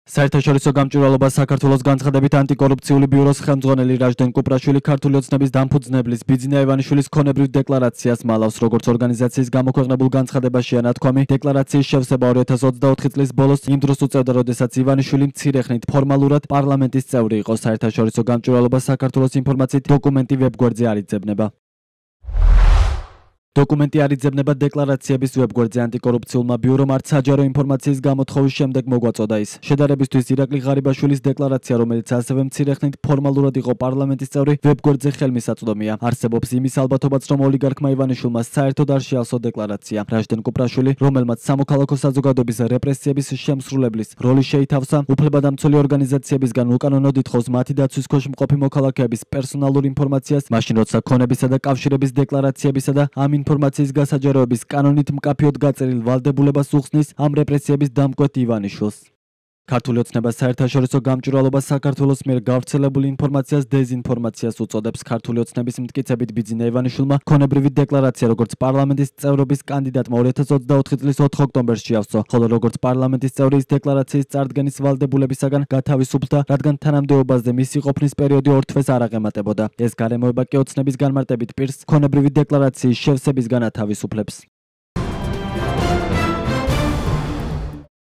საერთაშორისო გამჭვირვალობა საქართველოს განცხადებით ანტიკორუფციული ბიუროს ხელმძღვანელი რაჟდენ კუპრაშვილი ქართული ოცნების დამფუძნებლის ბიძინა ივანიშვილის ქონებრივ დეკლარაციას მალავს, როგორც ორგანიზაციის გამოქვეყნებულ განცხადებაშია ნათქვამი. დეკლარაციის შევსება 2024 წლის ბოლოს იმ დროს უწევდა, როდესაც ივანიშვილი მცირე ხნით ფორმალურად პარლამენტის წევრი იყო. საერთაშორისო გამჭვირვალობა საქართველოს ინფორმაციით დოკუმენტი ვებგვერდზე არ იძებნება. დოკუმენტი არ იძებნება დეკლარაციების ვებგვერდზე ანტიკორუფციულმა ბიურომ არც საჯარო ინფორმაციის გამოთხოვის შემდეგ მოგვაწოდა ის. შედარებისთვის ირაკლი ღარიბაშვილის დეკლარაცია, რომელიც ასევე მცირე ხნით ფორმალურად იყო პარლამენტის წევრი, ვებგვერდზე ხელმისაწვდომია. არსებობს იმის ალბათობაც, რომ ოლიგარქმა ივანიშვილმა საერთოდ არ შეალსო დეკლარაცია. რაჟდენ კუპრაშვილი, რომელმაც სამოქალაქო საზოგადოების რეპრესიების შემსრულებლის როლი შეითავსა, უფლებადამცველი ორგანიზაციებისგან უკანონოდ ითხოვს მათი დაცვის ქვეშ მყოფი მოქალაქეების პერსონალურ ინფორმაციას, მაშინ როცა ქონებისა და კავშირების დეკლარაციებისა და ამ ინფორმაციის გასაჯაროების კანონით მკაფიოდ გაწერილ ვალდებულებას უხსნის ამ რეპრესიების დამკვეთ ივანიშვილს. ქართული ოცნება საერთაშორისო გამჭვირვალობა საქართველოს მიერ გავრცელებული ინფორმაციას დეზინფორმაციას უწოდებს. ქართული ოცნების მტკიცებით ბიძინა ივანიშვილმა ქონებრივი დეკლარაცია როგორც პარლამენტის წევრობის კანდიდატმა 2024 წლის 4 ოქტომბერში შეავსო, ხოლო როგორც პარლამენტის წევრი ის დეკლარაციის წარდგენის ვალდებულებისაგან გათავისუფლდა, რადგან თანამდებობაზე მისი ყოფნის პერიოდი 2 თვეს არ აღემატებოდა. ეს გარემოება კი ოცნების განმარტებით პირს ქონებრივი დეკლარაციის შევსებისგან ათავისუფლებს.